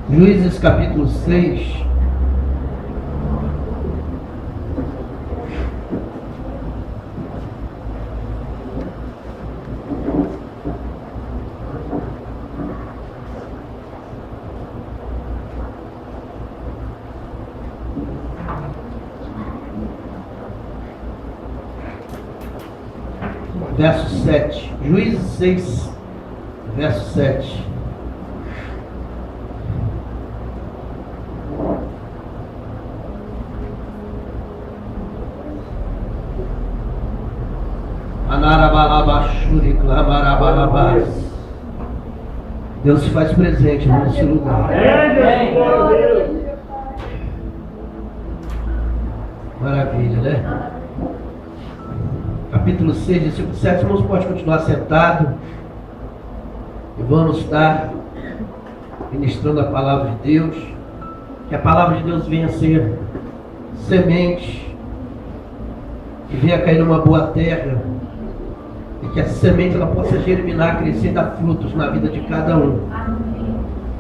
Juízes capítulo 6. Verso 7. Juízes 6, verso 7. Deus se faz presente nesse lugar. Maravilha, né? Capítulo 6, versículo 7. Irmãos, pode continuar sentado. E vamos estar ministrando a palavra de Deus. Que a palavra de Deus venha ser semente, que venha cair numa boa terra, e que essa semente ela possa germinar, crescer e dar frutos na vida de cada um.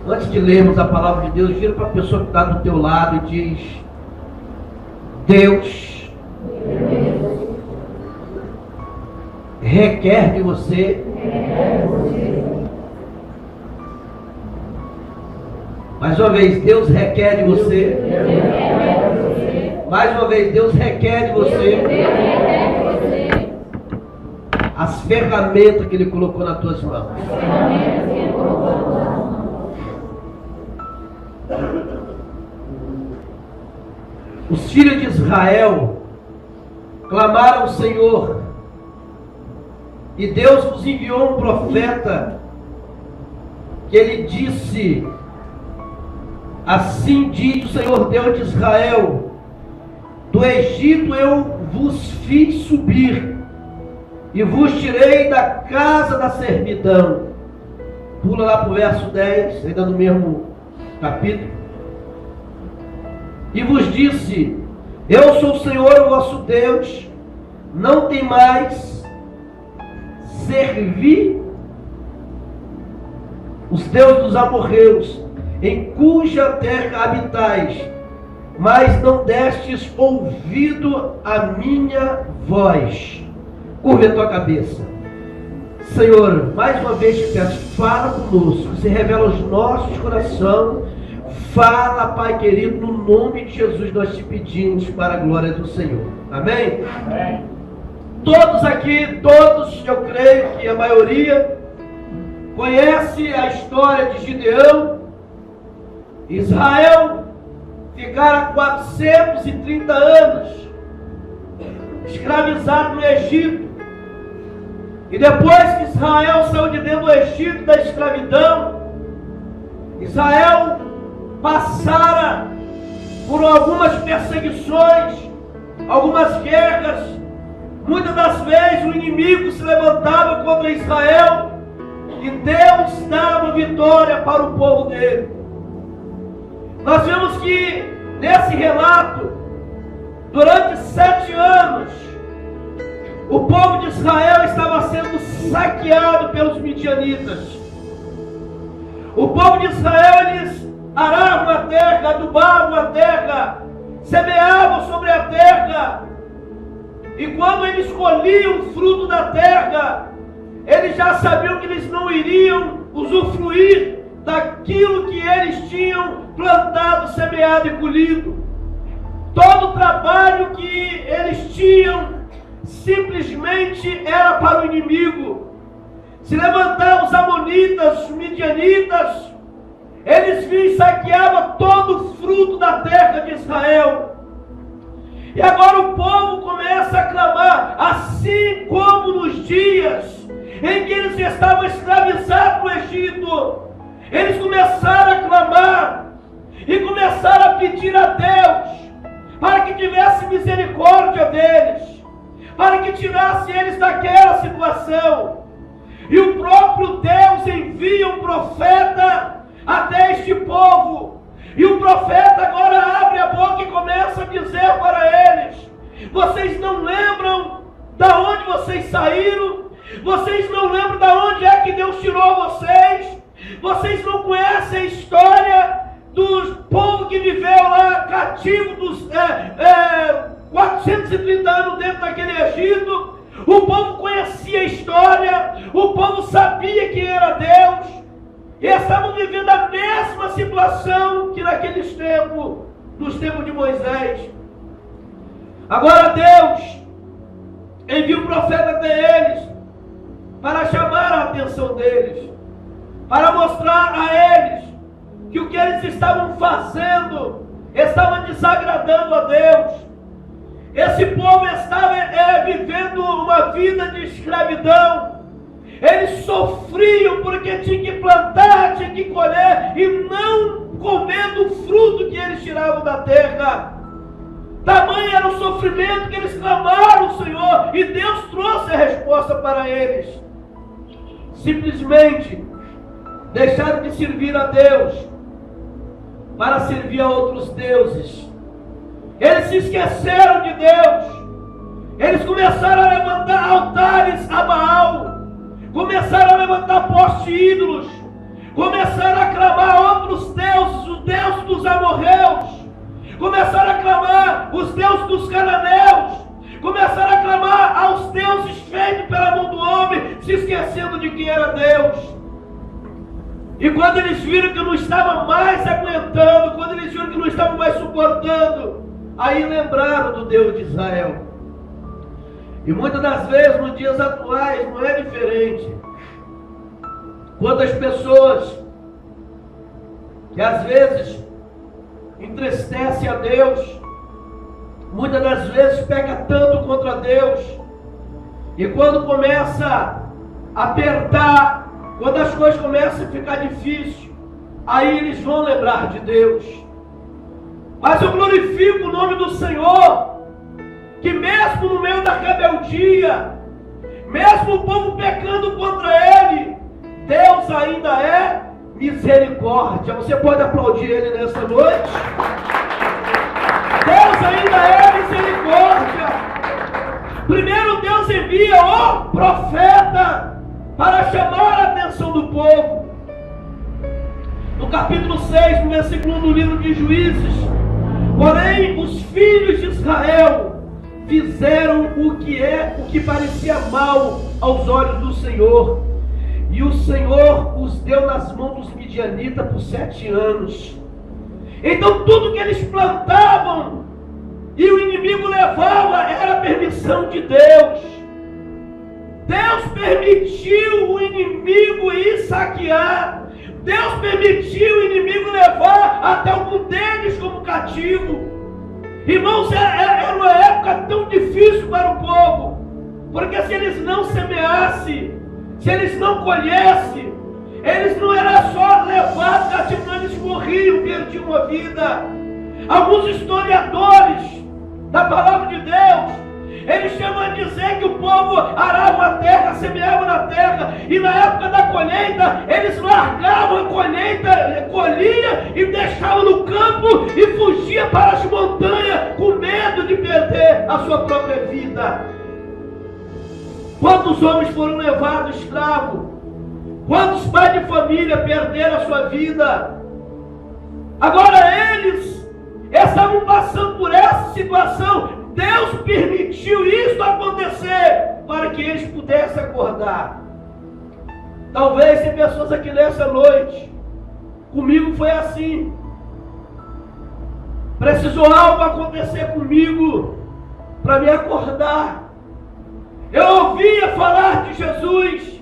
Antes de lermos a palavra de Deus, vira para a pessoa que está do teu lado e diz: Deus requer de você mais uma vez, Deus requer de você. Mais uma vez, Deus requer de você as ferramentas que Ele colocou nas tuas mãos. Os filhos de Israel clamaram ao Senhor, e Deus nos enviou um profeta, que ele disse: assim diz o Senhor Deus de Israel, do Egito eu vos fiz subir, e vos tirei da casa da servidão. Pula lá para o verso 10, ainda no mesmo capítulo. E vos disse: eu sou o Senhor, o vosso Deus, não tem mais servir os deuses dos amorreus, em cuja terra habitais, mas não destes ouvido à minha voz. Curva a tua cabeça. Senhor, mais uma vez te peço, fala conosco, se revela aos nossos corações. Fala, Pai querido, no nome de Jesus nós te pedimos, para a glória do Senhor. Amém? Amém. Todos aqui, eu creio que a maioria conhece a história de Gideão. Israel ficara 430 anos escravizado no Egito. E depois que Israel saiu de dentro do Egito, da escravidão, Israel passara por algumas perseguições, algumas guerras. Muitas das vezes o inimigo se levantava contra Israel e Deus dava vitória para o povo dele. Nós vemos que nesse relato, durante 7 anos, o povo de Israel estava sendo saqueado pelos midianitas. O povo de Israel, eles aravam a terra, adubavam a terra, semeavam sobre a terra, e quando eles colhiam o fruto da terra, eles já sabiam que eles não iriam usufruir daquilo que eles tinham plantado, semeado e colhido. Todo o trabalho que eles tinham simplesmente era para o inimigo. Se levantavam os amonitas, os midianitas, eles vinham e saqueavam todo o fruto da terra de Israel. E agora o povo começa a clamar, assim como nos dias em que eles estavam escravizados no Egito. Eles começaram a clamar e começaram a pedir a Deus para que tivesse misericórdia deles, para que tirasse eles daquela situação. E o próprio Deus envia um profeta até este povo. E o profeta agora abre a boca e começa a dizer para eles: vocês não lembram da onde vocês saíram? Vocês não lembram da onde é que Deus tirou vocês? Vocês não conhecem a história povo que viveu lá cativo dos 430 anos dentro daquele Egito, o povo conhecia a história, o povo sabia quem era Deus, e estavam vivendo a mesma situação que naqueles tempos, nos tempos de Moisés. Agora Deus envia um profeta até eles, para chamar a atenção deles, para mostrar a eles que o que eles estavam fazendo estava desagradando a Deus. Esse povo estava vivendo uma vida de escravidão. Eles sofriam porque tinham que plantar, tinham que colher e não comendo o fruto que eles tiravam da terra. Tamanho era o sofrimento que eles clamaram ao Senhor, e Deus trouxe a resposta para eles. Simplesmente deixaram de servir a Deus para servir a outros deuses. Eles se esqueceram de Deus. Eles começaram a levantar altares a Baal, começaram a levantar postes ídolos, começaram a clamar outros deuses, os deuses dos amorreus, começaram a clamar os deuses dos cananeus, começaram a clamar aos deuses feitos pela mão do homem, se esquecendo de quem era Deus. E quando eles viram que não estavam mais aguentando, quando eles viram que não estavam mais suportando, aí lembraram do Deus de Israel. E muitas das vezes, nos dias atuais, não é diferente. Quando as pessoas, que às vezes entristecem a Deus, muitas das vezes peca tanto contra Deus, e quando começa a apertar, quando as coisas começam a ficar difíceis, aí eles vão lembrar de Deus. Mas eu glorifico o nome do Senhor, que mesmo no meio da rebeldia, mesmo o povo pecando contra Ele, Deus ainda é misericórdia. Você pode aplaudir Ele nessa noite? Deus ainda é misericórdia. Primeiro Deus envia o profeta para chamar a atenção do povo. No capítulo 6, no versículo 1 do livro de Juízes: porém os filhos de Israel fizeram o que parecia mal aos olhos do Senhor, e o Senhor os deu nas mãos dos midianitas por 7 anos. Então tudo que eles plantavam e o inimigo levava era permissão de Deus. Deus permitiu o inimigo ir saquear. Deus permitiu o inimigo levar até algum deles como cativo. Irmãos, era uma época tão difícil para o povo, porque se eles não semeassem, se eles não colhessem, eles não eram só levados cativo, eles morriam, perdiam a vida. Alguns historiadores da palavra de Deus, eles chamam a dizer que o povo arava a terra, semeava na terra, e na época da colheita, eles largavam a colheita, colhia e deixavam no campo e fugia para as montanhas com medo de perder a sua própria vida. Quantos homens foram levados escravos? Quantos pais de família perderam a sua vida? Agora eles estavam passando por essa situação. Deus permitiu isso acontecer para que eles pudessem acordar. Talvez tem pessoas aqui nessa noite, comigo foi assim. Precisou algo acontecer comigo para me acordar. Eu ouvia falar de Jesus.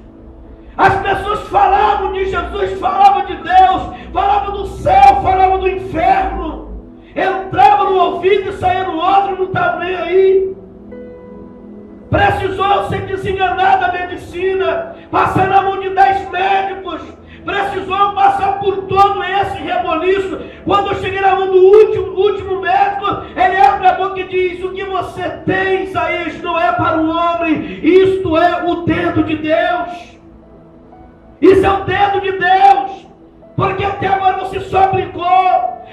As pessoas falavam de Jesus, falavam de Deus, falavam do céu, falavam do inferno. Entrava no ouvido e saía no outro, não estava nem aí. Precisou ser desenganado da medicina, passar na mão de 10 médicos, precisou passar por todo esse reboliço. Quando eu cheguei na mão do último médico, ele abre a boca e diz: o que você tem, Isaías, não é para o homem, isto é o dedo de Deus. Isso é o dedo de Deus, porque até agora você só brincou,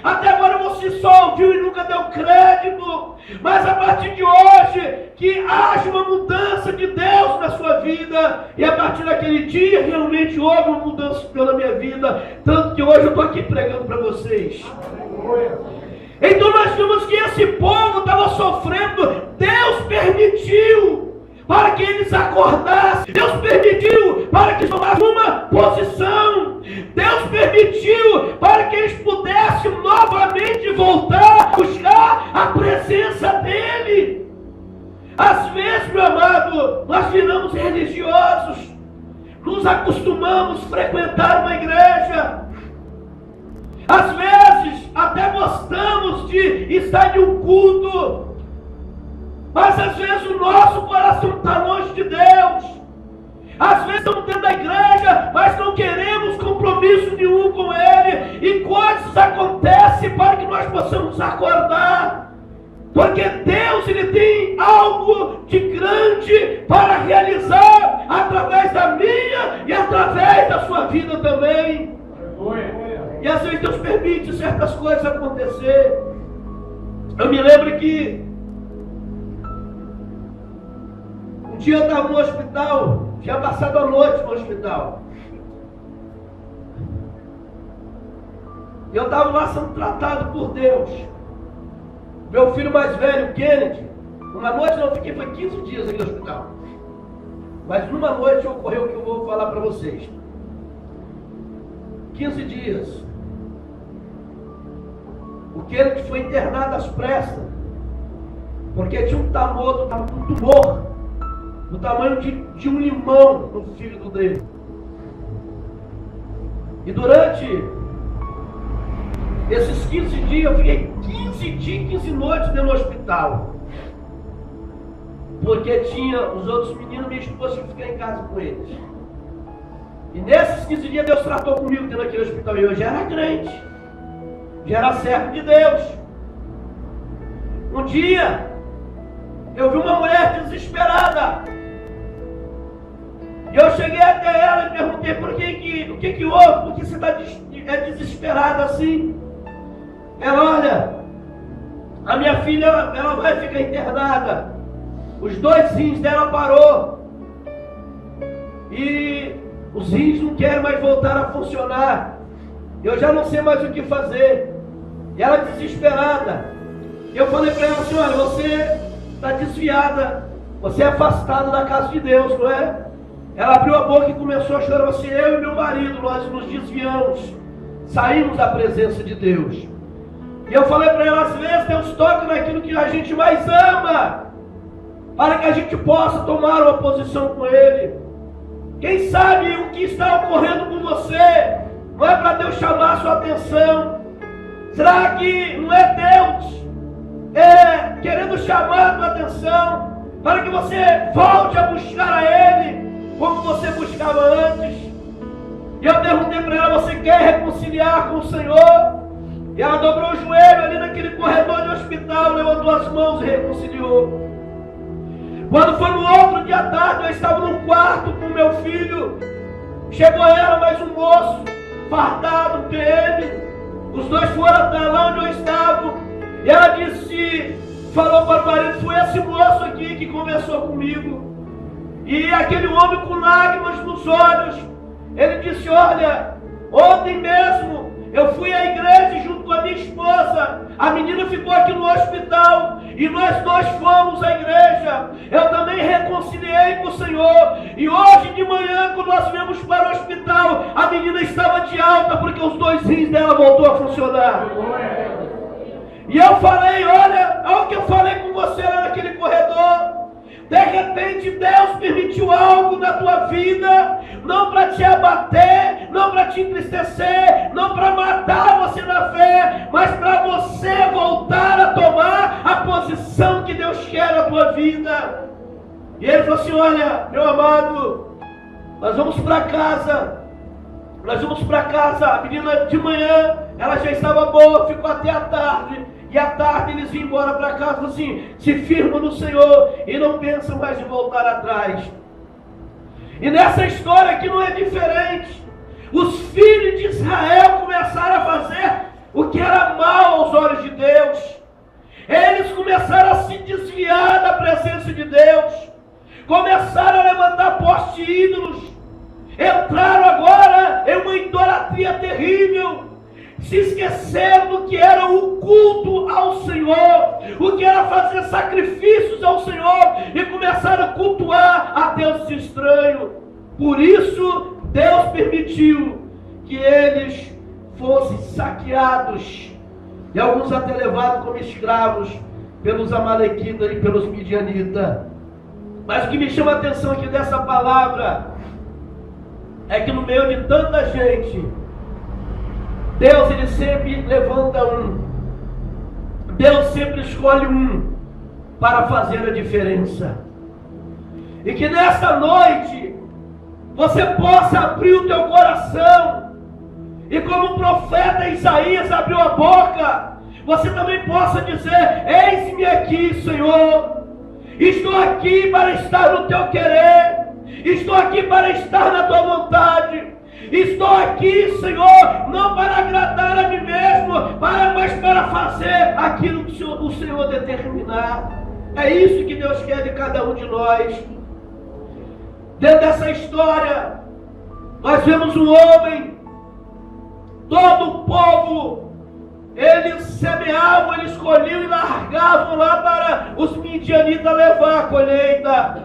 até agora você só ouviu e nunca deu crédito. Mas a partir de hoje, que haja uma mudança de Deus na sua vida. E a partir daquele dia, realmente houve uma mudança pela minha vida. Tanto que hoje eu estou aqui pregando para vocês. Então nós vimos que esse povo estava sofrendo. Deus permitiu para que eles acordassem. Deus permitiu para que eles tomassem uma posição. Deus permitiu para que eles pudessem novamente voltar a buscar a presença dEle. Às vezes, meu amado, nós viramos religiosos, nos acostumamos a frequentar uma igreja. Às vezes, até gostamos de estar em um culto, mas às vezes o nosso coração está longe de Deus. Às vezes estamos dentro da igreja, mas não queremos compromisso nenhum com Ele. E coisas acontecem para que nós possamos acordar. Porque Deus, Ele tem algo de grande para realizar através da minha e através da sua vida também. E às vezes Deus permite certas coisas acontecer. Eu me lembro que um dia eu estava no hospital, tinha passado a noite no hospital. E eu estava lá sendo tratado por Deus. Meu filho mais velho, Kennedy, uma noite não fiquei, foi 15 dias aqui no hospital. Mas numa noite ocorreu o que eu vou falar para vocês. 15 dias. O Kennedy foi internado às pressas, porque tinha um tumor do tamanho de um limão no fígado dele. E durante esses 15 dias, eu fiquei 15 dias, 15 noites dentro do hospital. Porque tinha os outros meninos, minha esposa tinha que ficar em casa com eles. E nesses 15 dias Deus tratou comigo dentro daquele hospital. E eu já era crente, já era servo de Deus. Um dia, eu vi uma mulher desesperada. E eu cheguei até ela e perguntei o que houve, por que você está desesperada assim? Ela, olha, a minha filha, ela vai ficar internada. Os 2 rins dela parou. E os rins não querem mais voltar a funcionar. Eu já não sei mais o que fazer. E ela desesperada. Eu falei para ela assim, olha, você está desviada. Você é afastada da casa de Deus, não é? Ela abriu a boca e começou a chorar assim, eu e meu marido, nós nos desviamos. Saímos da presença de Deus. E eu falei para ela, às vezes Deus toca naquilo que a gente mais ama, para que a gente possa tomar uma posição com Ele. Quem sabe o que está ocorrendo com você não é para Deus chamar a sua atenção. Será que não é Deus querendo chamar a tua atenção para que você volte a buscar a Ele como você buscava antes? E eu perguntei para ela, você quer reconciliar com o Senhor? E ela dobrou o joelho ali naquele corredor de hospital, levantou as mãos e reconciliou. Quando foi no outro dia à tarde, eu estava no quarto com meu filho. Chegou ela, mais um moço, fardado, PM. Os dois foram até lá onde eu estava. E ela disse, falou para o marido, foi esse moço aqui que conversou comigo. E aquele homem com lágrimas nos olhos, ele disse, olha, ontem mesmo eu fui à igreja junto com a minha esposa. A menina ficou aqui no hospital e nós dois fomos à igreja. Eu também reconciliei com o Senhor. E hoje de manhã, quando nós viemos para o hospital, a menina estava de alta porque os 2 rins dela voltou a funcionar. E eu falei, olha o que eu falei com você lá naquele corredor. De repente Deus permitiu algo na tua vida, não para te abater, não para te entristecer, não para matar você na fé, mas para você voltar a tomar a posição que Deus quer na tua vida. E ele falou assim, olha, meu amado, nós vamos para casa. A menina de manhã, ela já estava boa, ficou até a tarde. E à tarde eles vinham embora para casa, assim, se firmam no Senhor e não pensam mais em voltar atrás. E nessa história aqui não é diferente. Os filhos de Israel começaram a fazer o que era mal aos olhos de Deus. Eles começaram a se desviar da presença de Deus. Começaram a levantar postes ídolos. Entraram agora em uma idolatria terrível. se esqueceram do que era o culto ao Senhor, o que era fazer sacrifícios ao Senhor, e começaram a cultuar a Deus estranho. Por isso, Deus permitiu que eles fossem saqueados, e alguns até levados como escravos pelos amalequitas e pelos midianitas. Mas o que me chama a atenção aqui dessa palavra é que no meio de tanta gente, Deus ele sempre levanta um. Deus sempre escolhe um para fazer a diferença. E que nessa noite você possa abrir o teu coração, e como o profeta Isaías abriu a boca, você também possa dizer: eis-me aqui, Senhor, estou aqui para estar no teu querer, estou aqui para estar na tua vontade, estou aqui, Senhor, não para agradar a mim mesmo, mas para fazer aquilo que o Senhor determinar. É isso que Deus quer de cada um de nós. Dentro dessa história, nós vemos um homem, todo o povo, eles semeavam, eles colhiam e largavam lá para os midianitas levar a colheita.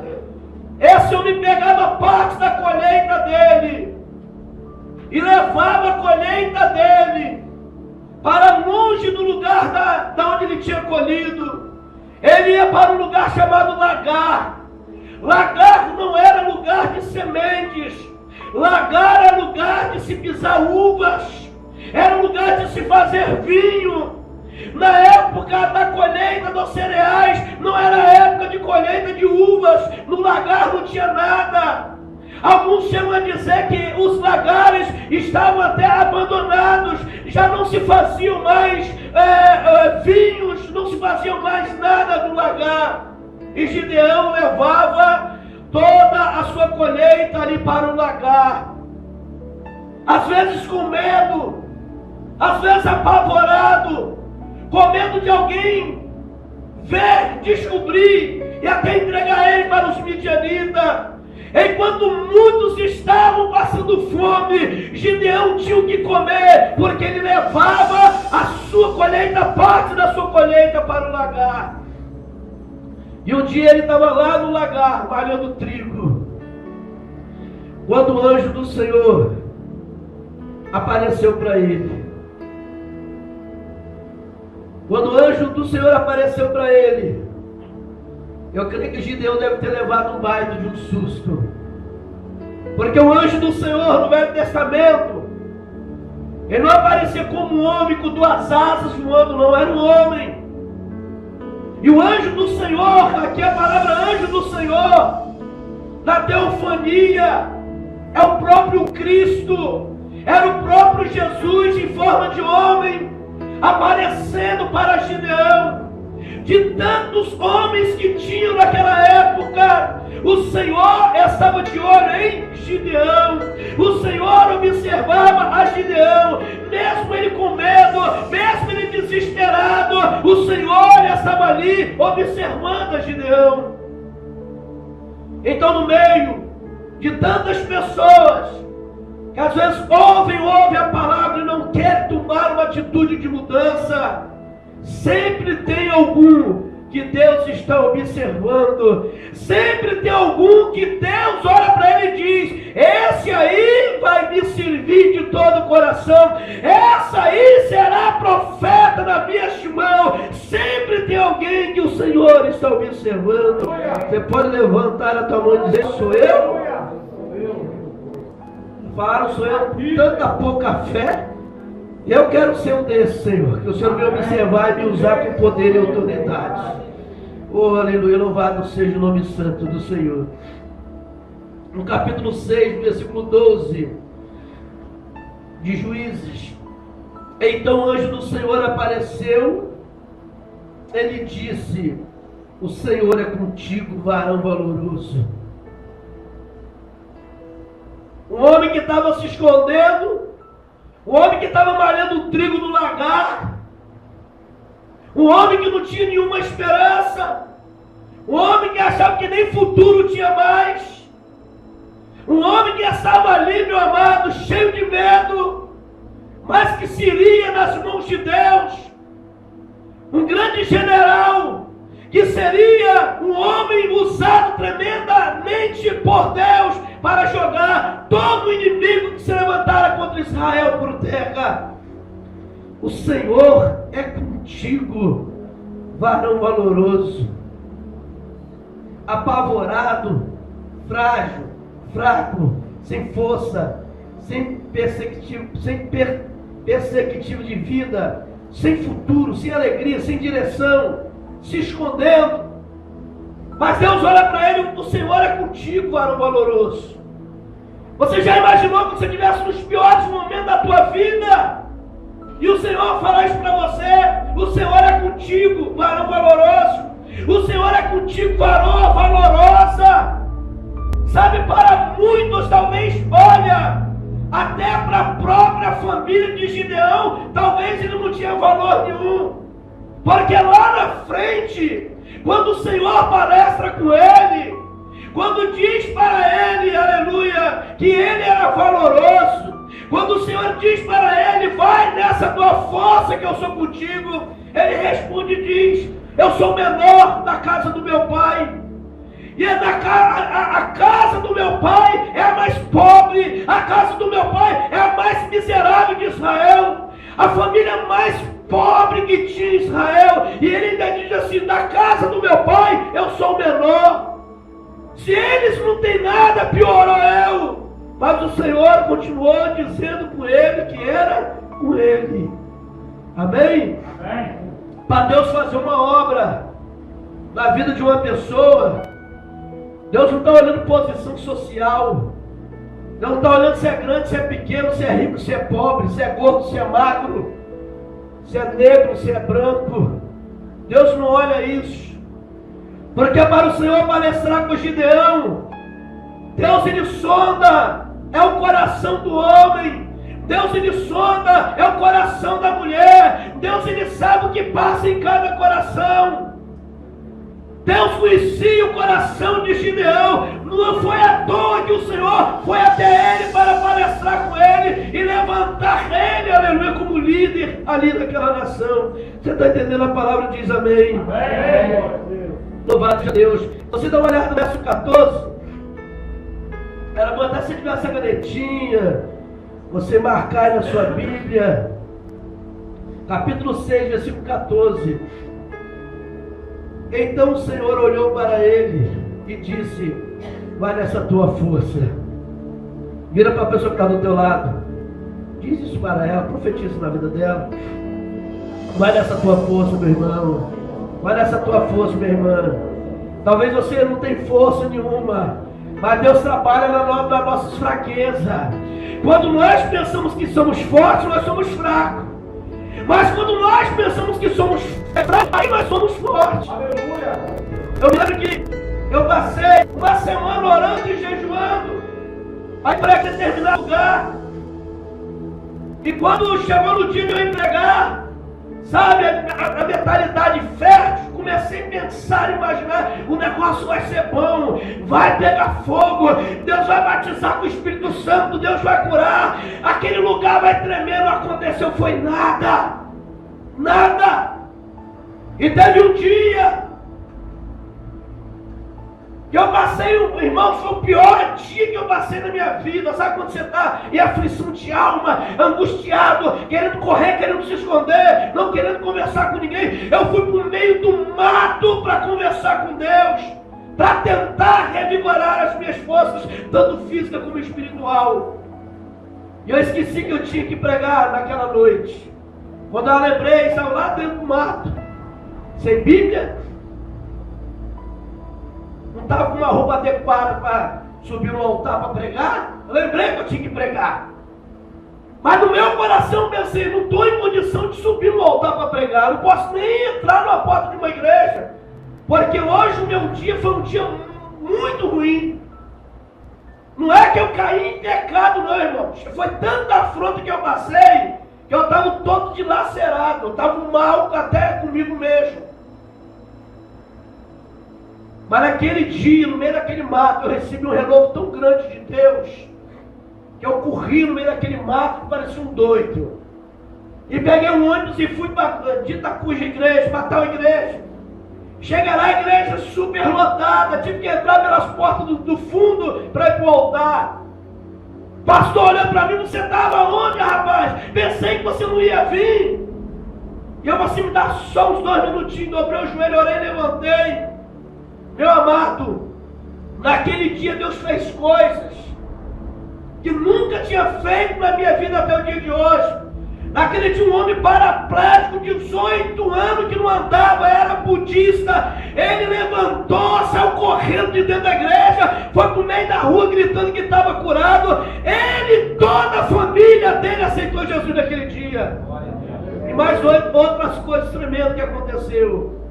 Esse homem pegava parte da colheita dele e levava a colheita dele para longe do lugar da onde ele tinha colhido. Ele ia para um lugar chamado lagar. Lagar não era lugar de sementes, lagar era lugar de se pisar uvas, era lugar de se fazer vinho. Na época da colheita dos cereais, não era época de colheita de uvas, no lagar não tinha nada. Alguns chegam a dizer que os lagares estavam até abandonados, já não se faziam mais vinhos, não se faziam mais nada no lagar. E Gideão levava toda a sua colheita ali para o lagar, às vezes com medo, às vezes apavorado, com medo de alguém ver, descobrir e até entregar ele para os midianitas. Enquanto muitos estavam passando fome, Gideão tinha o que comer, porque ele levava a sua colheita, parte da sua colheita, para o lagar. E um dia ele estava lá no lagar, malhando trigo, quando o anjo do Senhor apareceu para ele. Quando o anjo do Senhor apareceu para ele, eu creio que Gideão deve ter levado um baita de um susto. Porque o anjo do Senhor no Velho Testamento, ele não aparecia como um homem com duas asas voando, não, era um homem. E o anjo do Senhor, aqui a palavra anjo do Senhor, na teofania, é o próprio Cristo, era o próprio Jesus em forma de homem, aparecendo para Gideão. De tantos homens que tinham naquela época, o Senhor estava de olho em Gideão. O Senhor observava a Gideão, mesmo ele com medo, mesmo ele desesperado, o Senhor estava ali observando a Gideão. Então, no meio de tantas pessoas que às vezes ouvem a palavra e não querem tomar uma atitude de mudança, sempre tem algum que Deus está observando, sempre tem algum que Deus olha para ele e diz: esse aí vai me servir de todo o coração, essa aí será profeta na minha mão. Sempre tem alguém que o Senhor está observando. Você pode levantar a tua mão e dizer: sou eu? Falaram: sou eu com tanta pouca fé? Eu quero ser um desses, Senhor, que o Senhor me observar e me usar com poder e autoridade. Oh, aleluia, louvado seja o nome santo do Senhor. No capítulo 6, versículo 12 de Juízes: então o anjo do Senhor apareceu, ele disse: o Senhor é contigo, varão valoroso. Um homem que estava se escondendo, um homem que estava malhando trigo no lagar, um homem que não tinha nenhuma esperança, um homem que achava que nem futuro tinha mais, um homem que estava ali, meu amado, cheio de medo. mas que seria nas mãos de Deus. Um grande general, que seria um homem usado tremendamente por Deus para jogar todo o inimigo que se levantara contra Israel por terra. O Senhor é contigo, varão valoroso. Apavorado, frágil, fraco, sem força, sem perspectiva de vida, sem futuro, sem alegria, sem direção, se escondendo. Mas Deus olha para ele: o Senhor é contigo, varão valoroso. Você já imaginou que você estivesse nos piores momentos da tua vida? E o Senhor fará isso para você: o Senhor é contigo, varão valoroso. O Senhor é contigo, varoa valorosa. Sabe, para muitos talvez, olha, até para a própria família de Gideão, talvez ele não tinha valor nenhum. Porque lá na frente, quando o Senhor palestra com ele, quando diz para ele, aleluia, que ele era valoroso, quando o Senhor diz para ele: vai nessa tua força que eu sou contigo, ele responde e diz: eu sou o menor da casa do meu pai. E a casa do meu pai é a mais pobre, a casa do meu pai é a mais miserável de Israel, a família mais pobre que tinha Israel. E ele ainda diz assim: da casa do meu pai eu sou o menor. Se eles não têm nada, piorou eu. Mas o Senhor continuou dizendo com ele que era com ele. Amém? Amém. Para Deus fazer uma obra na vida de uma pessoa, Deus não está olhando posição social. Deus não está olhando se é grande, se é pequeno, se é rico, se é pobre, se é gordo, se é magro, se é negro, se é branco. Deus não olha isso. Porque para o Senhor palestrar com Gideão, Deus ele sonda é o coração do homem. Deus ele sonda é o coração da mulher. Deus ele sabe o que passa em cada coração. Deus conhecia o coração de Gideão. Não foi à toa que o Senhor foi até ele para palestrar com ele e levantar ele, aleluia, como líder ali naquela nação. Você está entendendo? A palavra diz amém. Amém. Louvado seja Deus. Você dá uma olhada no verso 14. Era bom até se tivesse a canetinha, você marcar aí na sua Bíblia. Capítulo 6, versículo 14. Então o Senhor olhou para ele e disse: vai nessa tua força. Vira para a pessoa que está do teu lado, diz isso para ela, profetiza na vida dela. Vai nessa tua força, meu irmão. Vai nessa tua força, minha irmã. Talvez você não tenha força nenhuma, mas Deus trabalha nas nossas fraquezas. Quando nós pensamos que somos fortes, nós somos fracos. Mas quando nós pensamos que somos fracos, aí nós somos fortes. Aleluia. Eu me lembro que eu passei uma semana orando e jejuando, aí para determinado lugar. E quando chegou no dia de eu entregar, sabe, a mentalidade fértil, comecei a pensar, imaginar: o negócio vai ser bom, vai pegar fogo, Deus vai batizar com o Espírito Santo, Deus vai curar, aquele lugar vai tremer. Não aconteceu, foi nada, nada. E teve um dia que eu passei, irmão, foi o pior dia que eu passei na minha vida. Sabe quando você está em aflição de alma, angustiado, querendo correr, querendo se esconder, não querendo conversar com ninguém? Eu fui para o meio do mato para conversar com Deus, para tentar revigorar as minhas forças, tanto física como espiritual. E eu esqueci que eu tinha que pregar naquela noite. Quando eu lembrei, estava lá dentro do mato, sem Bíblia, não estava com uma roupa adequada para subir no altar para pregar. Eu lembrei que eu tinha que pregar. Mas no meu coração eu pensei: não estou em condição de subir no altar para pregar. Não posso nem entrar na porta de uma igreja. Porque hoje o meu dia foi um dia muito ruim. Não é que eu caí em pecado, não, irmãos. Foi tanta afronta que eu passei, que eu estava todo dilacerado. Eu estava mal até comigo mesmo. Mas naquele dia, no meio daquele mato, eu recebi um renovo tão grande de Deus, que eu corri no meio daquele mato que parecia um doido. E peguei um ônibus e fui para dita cuja igreja, para tal igreja. Chega lá, a igreja super lotada, tive que entrar pelas portas do fundo para ir para o altar. Pastor olhando para mim, você estava onde, rapaz? Pensei que você não ia vir. E eu assim, me dá só uns 2 minutinhos, dobrei o joelho, orei, levantei. Meu amado, naquele dia Deus fez coisas que nunca tinha feito na minha vida até o dia de hoje. Naquele dia um homem paraplégico de 18 anos que não andava, era budista. Ele levantou, saiu correndo de dentro da igreja, foi para o meio da rua gritando que estava curado. Ele, toda a família dele aceitou Jesus naquele dia. E mais outras coisas tremendas que aconteceu.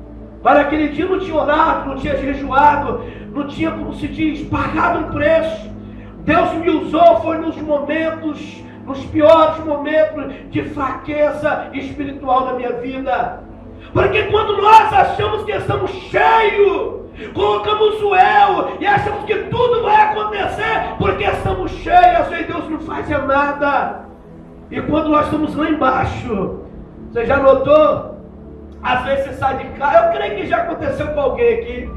Para aquele dia não tinha orado, não tinha jejuado, não tinha, como se diz, pagado um preço. Deus me usou, foi nos momentos, nos piores momentos de fraqueza espiritual da minha vida. Porque quando nós achamos que estamos cheios, colocamos o eu e achamos que tudo vai acontecer porque estamos cheios, às vezes Deus não faz nada. E quando nós estamos lá embaixo, você já notou? Às vezes você sai de casa, eu creio que já aconteceu com alguém aqui.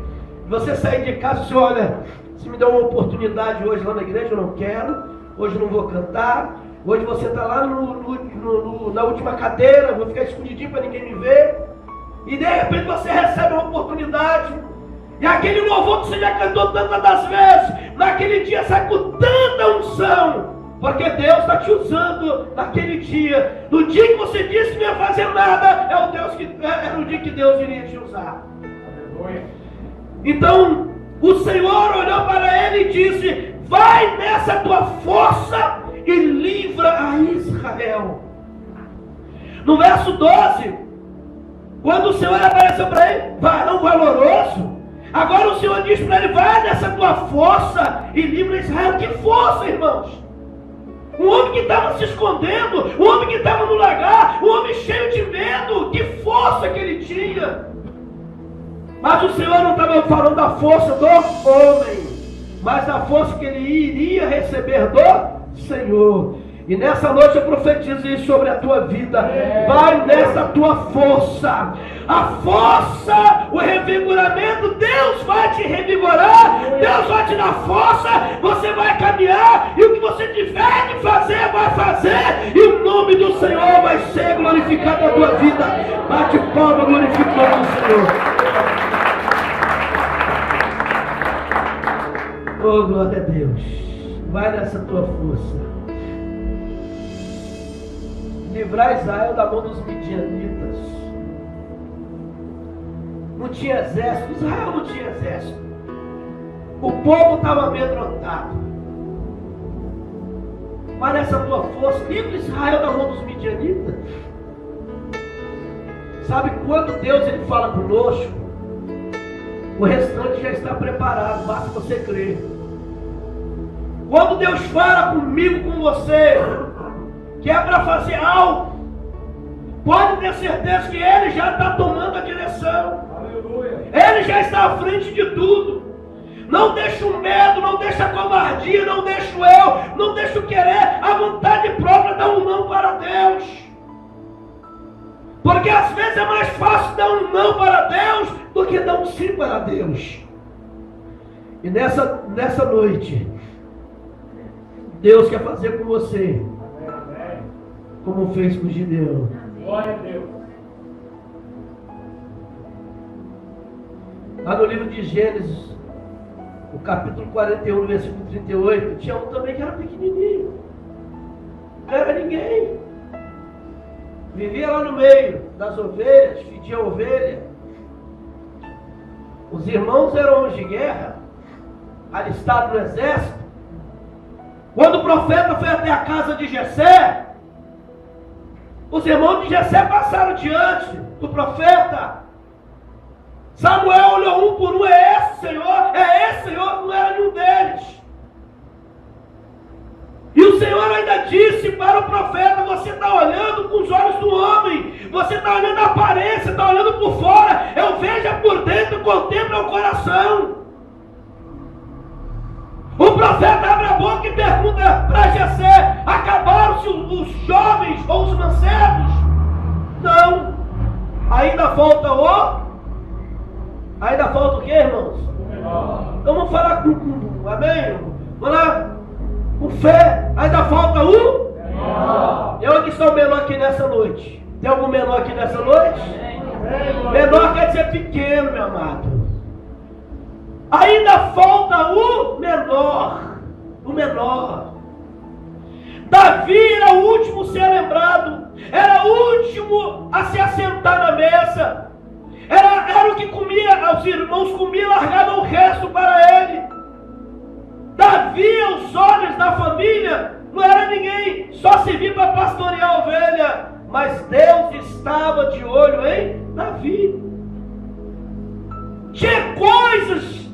Você sai de casa e diz, olha, se me der uma oportunidade hoje lá na igreja, eu não quero. Hoje eu não vou cantar. Hoje você está lá na última cadeira, vou ficar escondidinho para ninguém me ver. E de repente você recebe uma oportunidade. E aquele louvor que você já cantou tantas das vezes, naquele dia sai com tanta unção. Porque Deus está te usando naquele dia. No dia que você disse que não ia fazer nada, era o dia que Deus iria te usar. Então, o Senhor olhou para ele e disse, vai nessa tua força e livra a Israel. No verso 12, quando o Senhor apareceu para ele, varão valoroso, agora o Senhor diz para ele, vai nessa tua força e livra Israel. Que força, irmãos? Um homem que estava se escondendo, um homem que estava no lagar, um homem cheio de medo, que força que ele tinha. Mas o Senhor não estava falando da força do homem, mas da força que ele iria receber do Senhor. E nessa noite eu profetizo isso sobre a tua vida. Vai nessa tua força. A força, o revigoramento, Deus vai te revigorar. Deus vai te dar força. Você vai caminhar. E o que você tiver de fazer, vai fazer. E o nome do Senhor vai ser glorificado na tua vida. Bate palma glorificando o Senhor. Oh, glória a Deus. Vai nessa tua força. Livrar Israel da mão dos midianitas. Não tinha exército. Israel não tinha exército. O povo estava amedrontado. Mas nessa tua força, livra Israel da mão dos midianitas. Sabe quando Deus ele fala conosco, o restante já está preparado, basta você crer. Quando Deus fala comigo, com você, que é para fazer algo, pode ter certeza que Ele já está tomando a direção. Aleluia. Ele já está à frente de tudo. Não deixa o medo, não deixa a covardia, não deixa o eu, não deixa o querer, a vontade própria dar um não para Deus. Porque às vezes é mais fácil dar um não para Deus do que dar um sim para Deus. E nessa noite, Deus quer fazer com você como fez com Gideão. Glória a Deus. Lá no livro de Gênesis, o capítulo 41, versículo 38, tinha um também que era pequenininho. Não era ninguém. Vivia lá no meio das ovelhas, fedia ovelha. Os irmãos eram homens de guerra, alistados no exército. Quando o profeta foi até a casa de Jessé, os irmãos de Jessé passaram diante do profeta. Samuel olhou um por um, é esse Senhor, não era nenhum deles. E o Senhor ainda disse para o profeta, você está olhando com os olhos do homem, você está olhando a aparência, está olhando por fora, eu vejo por dentro, contempla o coração. O profeta abre a boca e pergunta para Jessé, acabaram-se os jovens ou os mancebos? Não. Ainda falta o quê, irmãos? Então vamos falar com amém? Vamos lá? Com fé. Ainda falta o? E onde está o menor aqui nessa noite? Tem algum menor aqui nessa noite? Menor quer dizer pequeno, meu amado. Ainda falta o menor. O menor. Davi era o último a ser lembrado. Era o último a se assentar na mesa. Era o que comia, os irmãos comiam e largavam o resto para ele. Davi, aos olhos da família, não era ninguém, só servia para pastorear a ovelha. Mas Deus estava de olho em Davi. Tinha coisas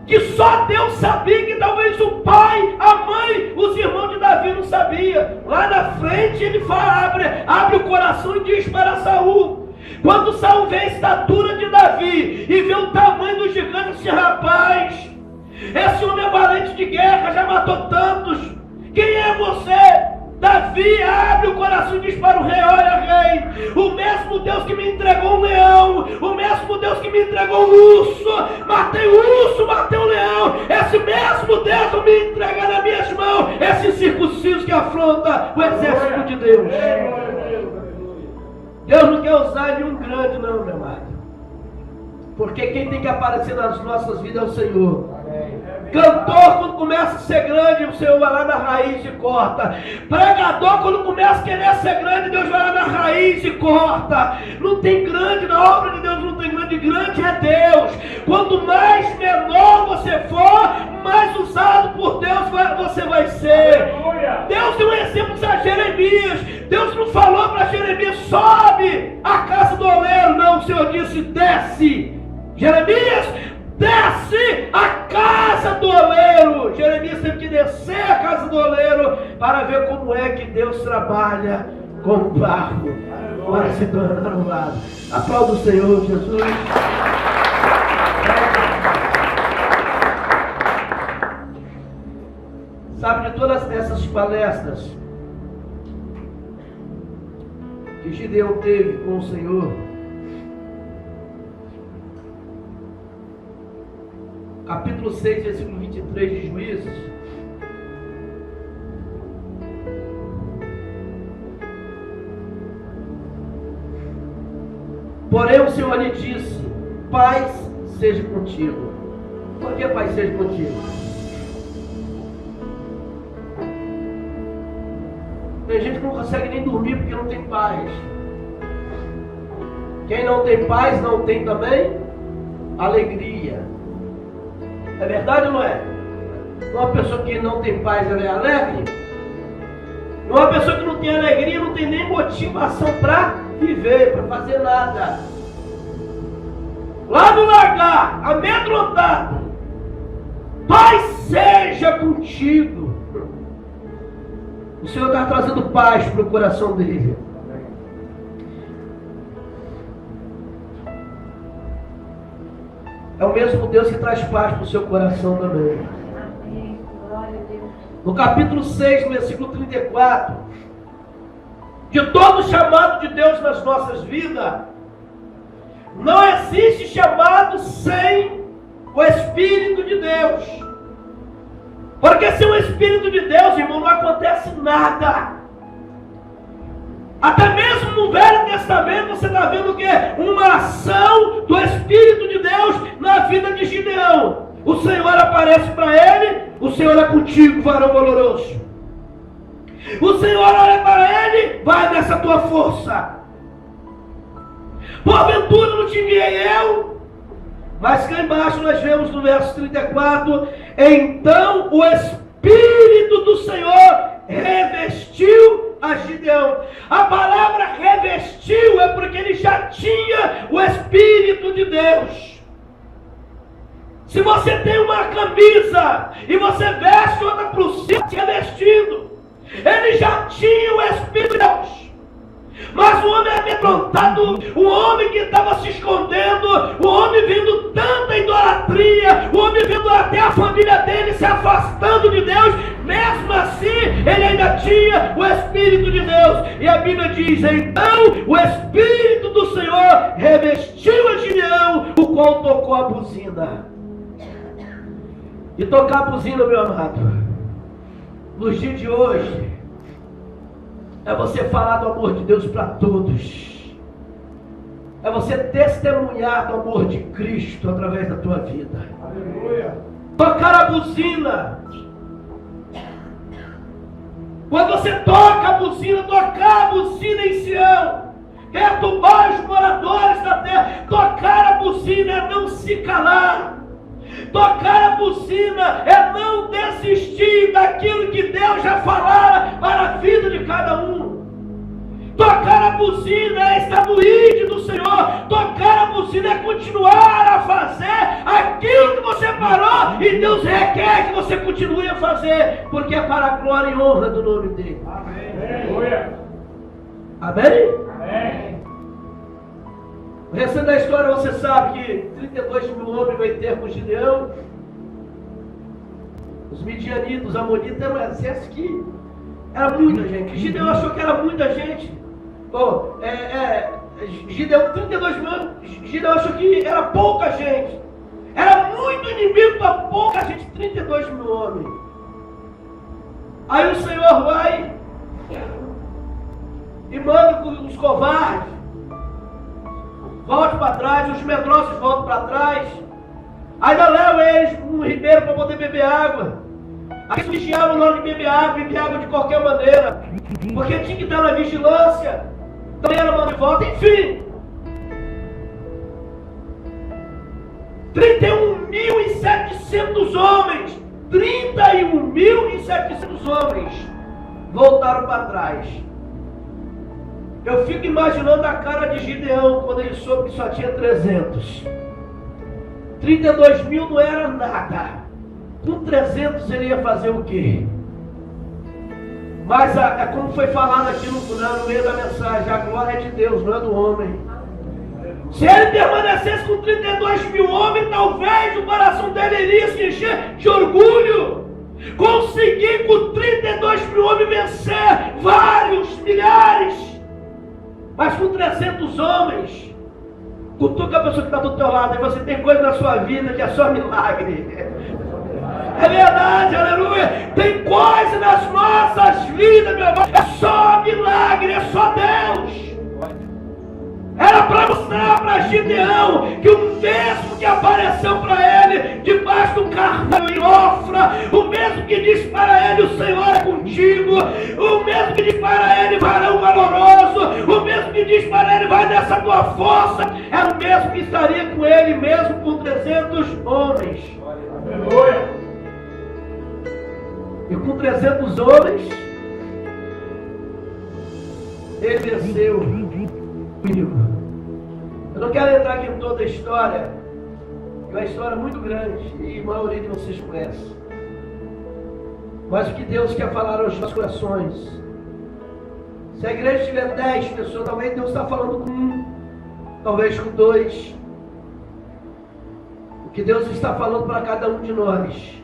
que só Deus sabia, que talvez o pai, a mãe, os irmãos de Davi não sabiam. Lá na frente ele fala, abre o coração e diz para Saul. Quando Saul vê a estatura de Davi e vê o tamanho do gigante, esse rapaz, esse homem é valente de guerra, já matou tantos. Quem é você? Davi abre o coração e diz para o rei, olha rei, o mesmo Deus que me entregou um leão, o mesmo Deus que me entregou um urso, matei o urso, matei o leão, esse mesmo Deus vai me entregar nas minhas mãos, esse circunciso que afronta o exército de Deus. Deus não quer usar nenhum grande não, meu amado, porque quem tem que aparecer nas nossas vidas é o Senhor. Cantor, quando começa a ser grande, o Senhor vai lá na raiz e corta. Pregador, quando começa a querer ser grande, Deus vai lá na raiz e corta. Não tem grande na obra de Deus, não tem grande. Grande é Deus. Quanto mais menor você for, mais usado por Deus você vai ser. Aleluia. Deus deu um exemplo a Jeremias. Deus não falou para Jeremias, sobe a casa do oleiro. Não, o Senhor disse, desce. Jeremias, desce a casa do oleiro. Jeremias teve que descer a casa do oleiro para ver como é que Deus trabalha com o barro para se tornar um vaso. Aplauda o Senhor, Jesus. Sabe, de todas essas palestras que Gideão teve com o Senhor, capítulo 6, versículo 23 de Juízes, porém o Senhor lhe disse, paz seja contigo. Por que paz seja contigo? Tem gente que não consegue nem dormir porque não tem paz. Quem não tem paz não tem também alegria. É verdade ou não é? Uma pessoa que não tem paz, ela é alegre? Uma pessoa que não tem alegria não tem nem motivação para viver, para fazer nada. Lá no largar, amedrontado, paz seja contigo. O Senhor está trazendo paz para o coração dele. É o mesmo Deus que traz paz para o seu coração também. No capítulo 6, no versículo 34, de todo chamado de Deus nas nossas vidas, não existe chamado sem o Espírito de Deus. Porque sem o Espírito de Deus, irmão, não acontece nada. Até mesmo no Velho Testamento você está vendo o quê? Uma ação do Espírito de Deus na vida de Gideão. O Senhor aparece para ele, o Senhor é contigo, varão valoroso. O Senhor olha para ele, vai nessa tua força. Porventura não te enviei eu? Mas cá embaixo nós vemos no verso 34, então o Espírito do Senhor revestiu a Gideão. A palavra revestiu é porque ele já tinha o Espírito de Deus. Se você tem uma camisa e você veste outra por cima, revestindo, ele já tinha o Espírito de Deus. Mas o homem amedrontado, o homem que estava se escondendo, o homem vendo tanta idolatria, o homem vendo até a família dele se afastando de Deus, mesmo assim ele ainda tinha o Espírito de Deus. E a Bíblia diz: então o Espírito do Senhor revestiu a Gideão, o qual tocou a buzina. E tocar a buzina, meu amado, nos dias de hoje, é você falar do amor de Deus para todos. É você testemunhar do amor de Cristo através da tua vida. Aleluia. Tocar a buzina. Quando você toca a buzina, tocar a buzina em Sião, perturbar os moradores da terra. Tocar a buzina é não se calar. Tocar a buzina é não desistir daquilo que Deus já falara para a vida de cada um. Tocar a buzina é estar no ídolo do Senhor. Tocar a buzina é continuar a fazer aquilo que você parou e Deus requer que você continue a fazer, porque é para a glória e honra do nome dele. Amém. Amém? Amém. O restante da história você sabe que 32 mil homens vai ter com Gideão. Os midianitas, os amonitas eram um exército que era muita gente. Gideão achou que era muita gente. Gideão, 32 mil homens, Gideão achou que era pouca gente. Era muito inimigo para pouca gente, 32 mil homens. Aí o Senhor vai e manda os covardes volte para trás, os medrosos voltam para trás. Ainda leva eles um ribeiro para poder beber água. Aí eles vigiavam na hora de beber água de qualquer maneira, porque tinha que estar na vigilância. Também era mão de volta, enfim. 31.700 homens, 31.700 homens voltaram para trás. Eu fico imaginando a cara de Gideão quando ele soube que só tinha 300. 32 mil não era nada. Com 300 ele ia fazer o quê? Mas como foi falado aqui no meio da mensagem, a glória é de Deus, não é do homem. Se ele permanecesse com 32 mil homens, talvez o coração dele iria se encher de orgulho. Conseguir com 32 mil homens vencer vários milhares. Mas com 300 homens, cutuca a pessoa que está do teu lado, e você tem coisa na sua vida que é só milagre. É verdade, aleluia. Tem coisa nas nossas vidas, meu irmão, é só milagre, é só Deus. Era para mostrar para Gideão que o mesmo que apareceu para ele debaixo do carvalho em Ofra, o mesmo que disse para ele: o Senhor é contigo, o mesmo que disse para ele: varão valoroso, o mesmo que disse para ele: vai nessa tua força, era o mesmo que estaria com ele, mesmo com 300 homens. Aleluia. E com 300 homens, ele venceu o inimigo. Eu não quero entrar aqui em toda a história, é uma história muito grande e a maioria de vocês conhece. Mas o que Deus quer falar aos nossos corações, se a igreja tiver 10 pessoas, talvez Deus está falando com 1, talvez com 2. O que Deus está falando para cada um de nós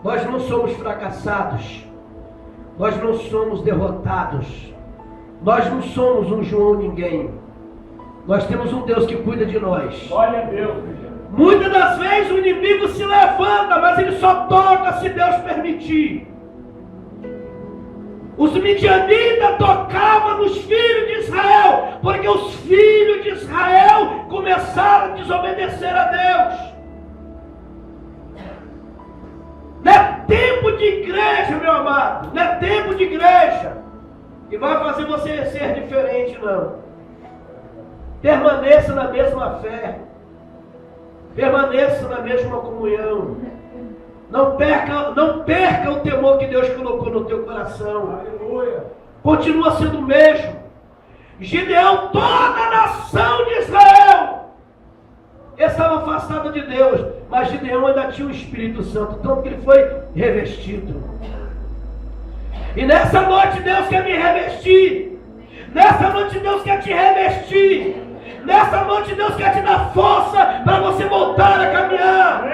não somos fracassados, nós não somos derrotados, nós não somos um João ninguém. Nós temos um Deus que cuida de nós. Glória a Deus. Muitas das vezes o inimigo se levanta, mas ele só toca se Deus permitir. Os midianitas tocavam nos filhos de Israel, porque os filhos de Israel começaram a desobedecer a Deus. Não é tempo de igreja, meu amado. Não é tempo de igreja que vai fazer você ser diferente, não. Permaneça na mesma fé. Permaneça na mesma comunhão. Não perca o temor que Deus colocou no teu coração. Aleluia. Continua sendo o mesmo. Gideão, toda a nação de Israel estava afastada de Deus, mas Gideão ainda tinha o Espírito Santo, tanto que ele foi revestido. E nessa noite Deus quer me revestir. Nessa noite Deus quer te revestir. Nessa noite Deus quer te dar força para você voltar a caminhar.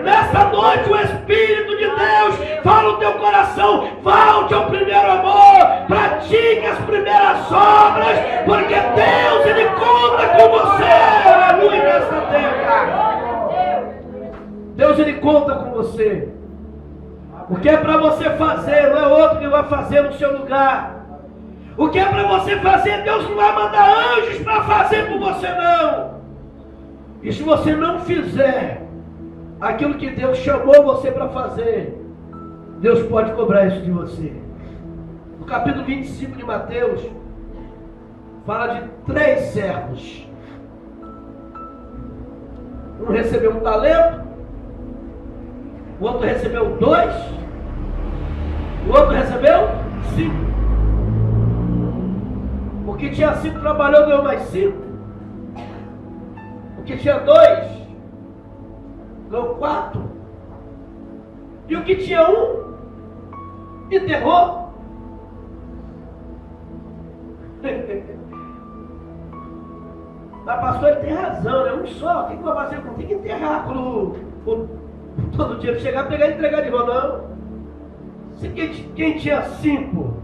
Nessa noite o Espírito de Deus fala no teu coração: volte ao primeiro amor, pratique as primeiras obras, porque Deus, Ele conta com você. Aleluia, nesta terra. Deus, Ele conta com você. O que é para você fazer, não é outro que vai fazer no seu lugar. O que é para você fazer, Deus não vai mandar anjos para fazer por você, não. E se você não fizer aquilo que Deus chamou você para fazer, Deus pode cobrar isso de você. No capítulo 25 de Mateus, fala de 3 servos. Um recebeu 1 talento, o outro recebeu 2, o outro recebeu 5. O que tinha 5 trabalhou, ganhou mais 5. O que tinha 2 ganhou 4. E o que tinha 1 enterrou. Mas pastor, ele tem razão, né? Um só, o que vai fazer? Tem que enterrar todo dia chegar, pegar e entregar de volta. Não. Se quem tinha 5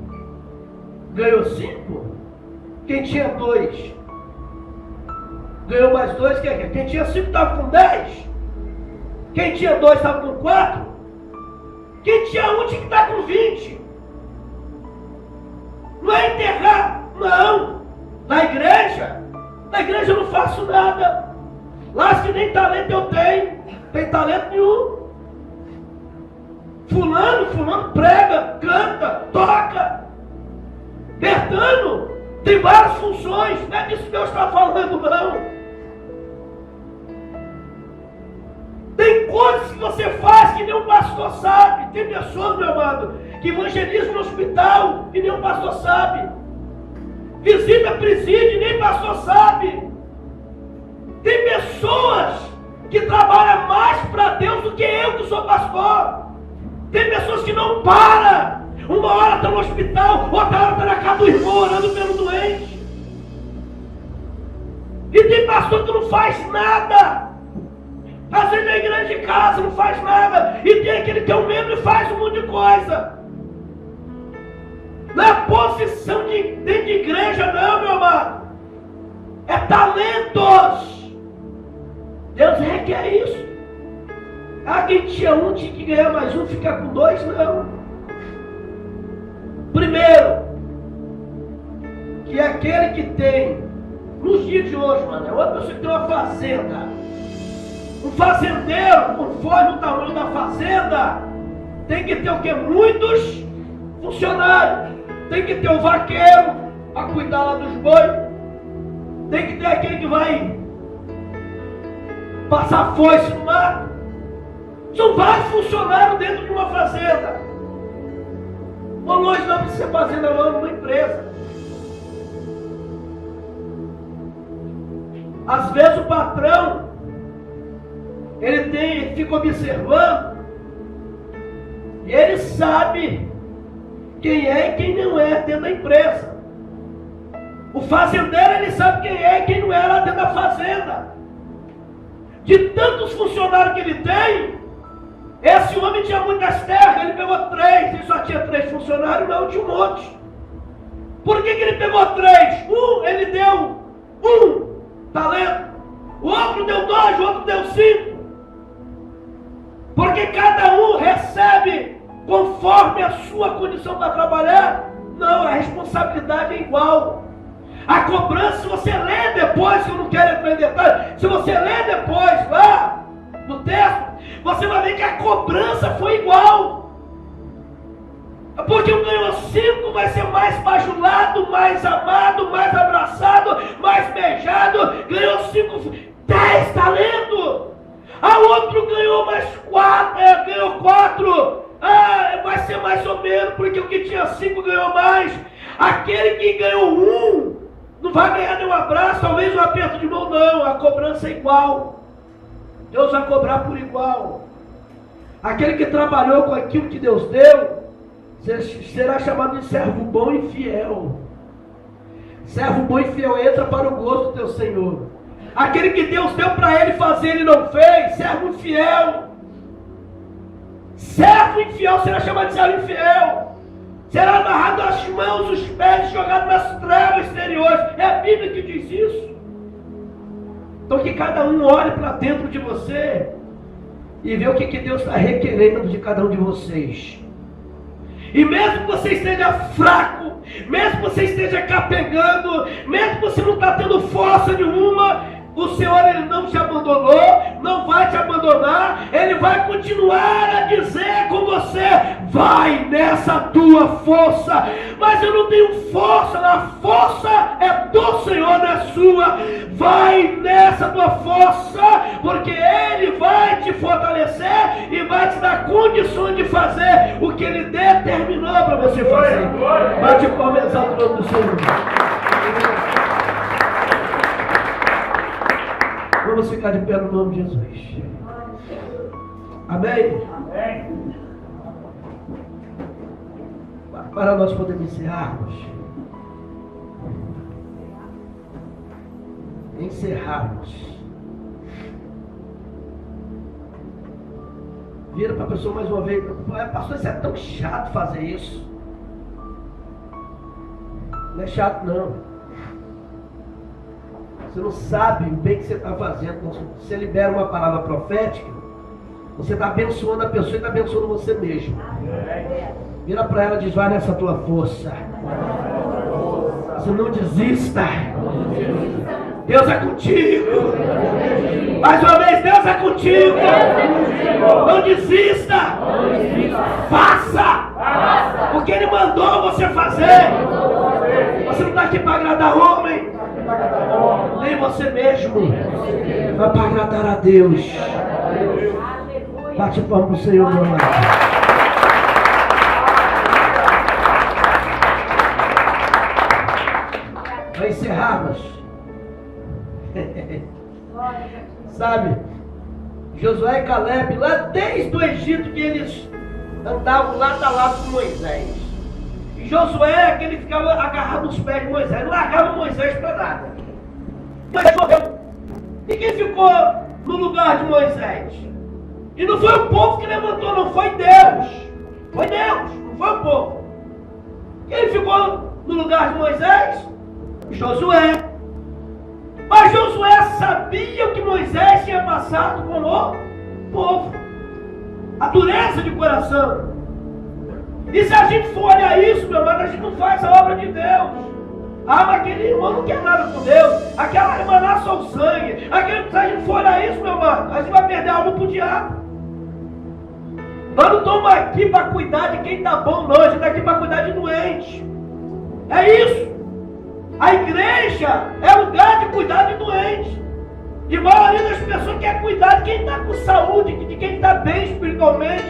ganhou 5, quem tinha 2 ganhou mais 2. Quem tinha 5 estava com 10. Quem tinha 2 estava com 4. Quem tinha 1 tinha que estar com 20. Não é enterrar, não. Na igreja eu não faço nada. Lá que nem talento eu tenho. Tem talento nenhum. Fulano prega, canta, toca. Bertano tem várias funções. Não é disso que Deus está falando, não. Tem coisas que você faz que nem um pastor sabe. Tem pessoas, meu amado, que evangelizam no hospital e nem um pastor sabe. Visita presídio e nem pastor sabe. Tem pessoas que trabalham mais para Deus do que eu que sou pastor. Tem pessoas que não param. Uma hora está no hospital, outra hora está na casa do irmão orando pelo doente. E tem pastor que não faz nada. Às vezes na igreja de casa não faz nada. E tem aquele que é um membro e faz um monte de coisa. Não é posição dentro de igreja, não, meu amado. É talentos. Deus requer isso. Quem tinha 1 tinha que ganhar mais 1, ficar com 2, não. Primeiro, que aquele que tem, nos dias de hoje, mano, é outra pessoa que tem uma fazenda. Um fazendeiro, conforme o tamanho da fazenda, tem que ter o quê? Muitos funcionários. Tem que ter o vaqueiro a cuidar lá dos bois. Tem que ter aquele que vai passar foice no mato. São vários funcionários dentro de uma fazenda. Ou longe não precisa ser fazenda, não, numa empresa. Às vezes o patrão, ele fica observando e ele sabe quem é e quem não é dentro da empresa. O fazendeiro, ele sabe quem é e quem não é lá dentro da fazenda. De tantos funcionários que ele tem, esse homem tinha muitas terras, ele pegou 3, ele só tinha 3 funcionários, não, tinha um monte. Por que ele pegou 3? Ele deu 1 talento, o outro deu 2, o outro deu 5. Porque cada um recebe conforme a sua condição para trabalhar. Não, a responsabilidade é igual. A cobrança, se você ler depois, que eu não quero entrar em detalhe, se você ler depois lá no texto, você vai ver que a cobrança foi igual. Porque um ganhou 5, vai ser mais bajulado, mais amado, mais abraçado, mais beijado. Ganhou 10 talentos. A outro ganhou mais 4, ganhou 4. Vai ser mais ou menos, porque o que tinha 5 ganhou mais. Aquele que ganhou 1 não vai ganhar nenhum abraço, talvez um aperto de mão, não. A cobrança é igual. Deus vai cobrar por igual. Aquele que trabalhou com aquilo que Deus deu será chamado de servo bom e fiel. Servo bom e fiel, entra para o gozo do teu Senhor. Aquele que Deus deu para ele fazer, ele não fez. Servo infiel. Servo infiel será chamado de servo infiel. Será amarrado às mãos, os pés, jogado nas trevas exteriores. É a Bíblia que diz isso. Então que cada um olhe para dentro de você e vê o que Deus está requerendo de cada um de vocês. E mesmo que você esteja fraco, mesmo que você esteja capengando, mesmo que você não está tendo força nenhuma, o Senhor, Ele não te abandonou, não vai te abandonar, Ele vai continuar a dizer com você: vai nessa tua força. Mas eu não tenho força, a força é do Senhor, não é sua. Vai nessa tua força, porque Ele vai te fortalecer e vai te dar condições de fazer o que Ele determinou para você fazer. Bate palmas, exalta o nome do Senhor. Vamos ficar de pé no nome de Jesus. Amém? Amém. Para nós podermos encerrarmos. Vira para a pessoa mais uma vez. Pastor, isso é tão chato fazer isso. Não é chato não. Você não sabe o bem que você está fazendo. Você libera uma palavra profética, você está abençoando a pessoa e está abençoando você mesmo. Vira para ela e diz: vai nessa tua força. Você não desista. Deus é contigo. Mais uma vez, Deus é contigo. Não desista. Faça. O que Ele mandou você fazer. Você não está aqui para agradar homem, nem você mesmo, mas para agradar a Deus. Bate palma para o Senhor, meu amado. Para encerrarmos. Sabe, Josué e Caleb, lá desde o Egito, que eles andavam lado a lado com Moisés. E Josué é aquele que ficava agarrado nos pés de Moisés, não largava Moisés para nada. Mas morreu. E quem ficou no lugar de Moisés? E não foi o povo que levantou, não, foi Deus. Foi Deus, não foi o povo. Quem ficou no lugar de Moisés? Josué. Mas Josué sabia o que Moisés tinha passado com o povo. A dureza de coração. E se a gente for olhar isso, meu irmão, a gente não faz a obra de Deus. Ah, mas aquele irmão não quer nada com Deus. Aquela irmã lá só o sangue. Se a gente for olhar isso, meu irmão, a gente vai perder a alma para o diabo. Nós não estamos aqui para cuidar de quem está bom, não. A gente está aqui para cuidar de doente. É isso. A igreja é lugar de cuidar de doente. E a maioria das pessoas quer cuidar de quem está com saúde, de quem está bem espiritualmente.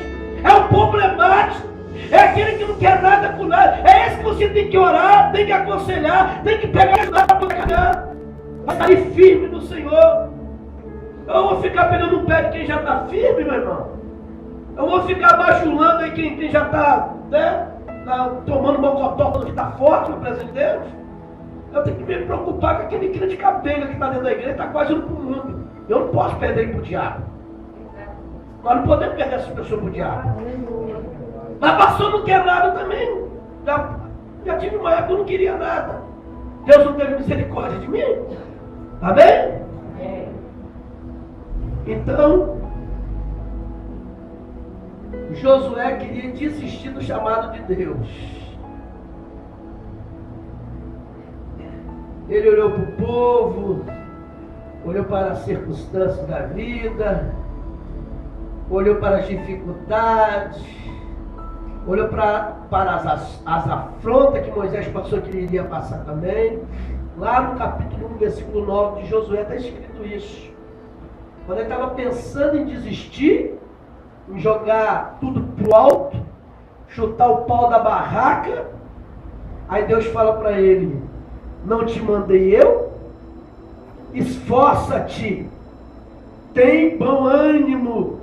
É o problemático. É aquele que não quer nada com nada. É esse que você tem que orar, tem que aconselhar, tem que pegar e ajudar para caminhar. Vai sair firme no Senhor. Eu vou ficar pegando o pé de quem já está firme, meu irmão. Eu vou ficar bajulando aí quem já está, né, tomando mocotó quando está forte no presente de Deus. Eu tenho que me preocupar com aquele crente capenga que está dentro da igreja, está quase indo para o mundo. Eu não posso perder ele para o diabo. Nós não podemos perder essas pessoas para o diabo. Mas pastor não quer nada também. Já tive uma época que eu não queria nada. Deus não teve misericórdia de mim. Amém? Então, Josué queria desistir do chamado de Deus. Ele olhou para o povo, olhou para as circunstâncias da vida, olhou para as dificuldades, olhou para as afrontas que Moisés passou, que ele iria passar também. Lá no capítulo 1, versículo 9 de Josué está escrito isso. Quando ele estava pensando em desistir, em jogar tudo para o alto, chutar o pau da barraca, aí Deus fala para ele: não te mandei eu? Esforça-te, tem bom ânimo,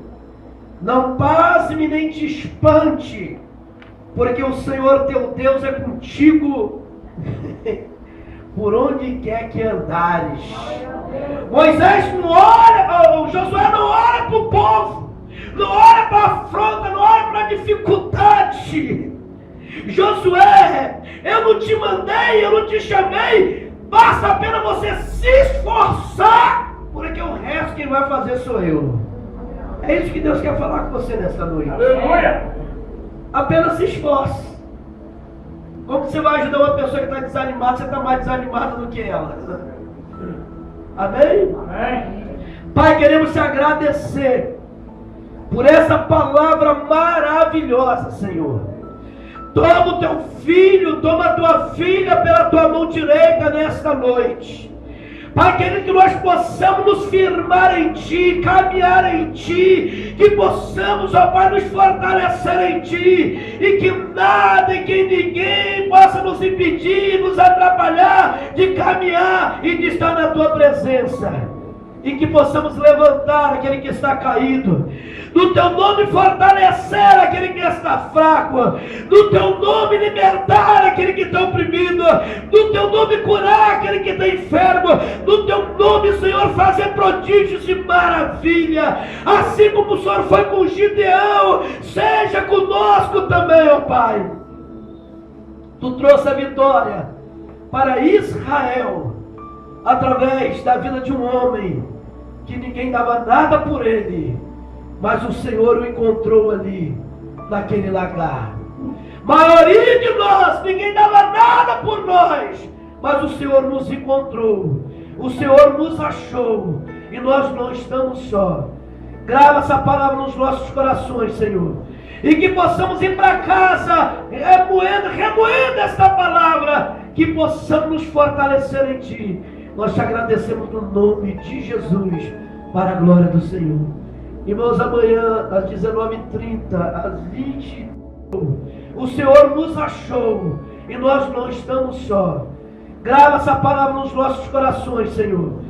não pasme nem te espante, porque o Senhor teu Deus é contigo por onde quer que andares. Moisés não olha, Josué não olha para o povo, não olha para a afronta, não olha para a dificuldade. Josué, eu não te mandei, eu não te chamei, basta apenas você se esforçar, porque o resto quem vai fazer sou eu. É isso que Deus quer falar com você nesta noite. Aleluia! Apenas se esforce. Como você vai ajudar uma pessoa que está desanimada, você está mais desanimada do que ela? Amém? Amém. Pai, queremos te agradecer por essa palavra maravilhosa, Senhor. Toma o teu filho, toma a tua filha pela tua mão direita nesta noite. Pai querido, que nós possamos nos firmar em Ti, caminhar em Ti, que possamos, ó Pai, nos fortalecer em Ti, e que nada e que ninguém possa nos impedir, nos atrapalhar de caminhar e de estar na Tua presença. E que possamos levantar aquele que está caído, no Teu nome fortalecer aquele que está fraco, no Teu nome libertar aquele que está oprimido, no Teu nome curar aquele que está enfermo, no Teu nome, Senhor, fazer prodígios e maravilha, assim como o Senhor foi com Gideão, seja conosco também, ó Pai. Tu trouxe a vitória para Israel, através da vida de um homem que ninguém dava nada por ele, mas o Senhor o encontrou ali, naquele lagar. Maioria de nós, ninguém dava nada por nós, mas o Senhor nos encontrou, o Senhor nos achou, e nós não estamos só. Grava essa palavra nos nossos corações, Senhor, e que possamos ir para casa remoendo esta palavra, que possamos nos fortalecer em Ti. Nós te agradecemos no nome de Jesus, para a glória do Senhor. Irmãos, amanhã às 19h30, às 20h, o Senhor nos achou e nós não estamos só. Grava essa palavra nos nossos corações, Senhor.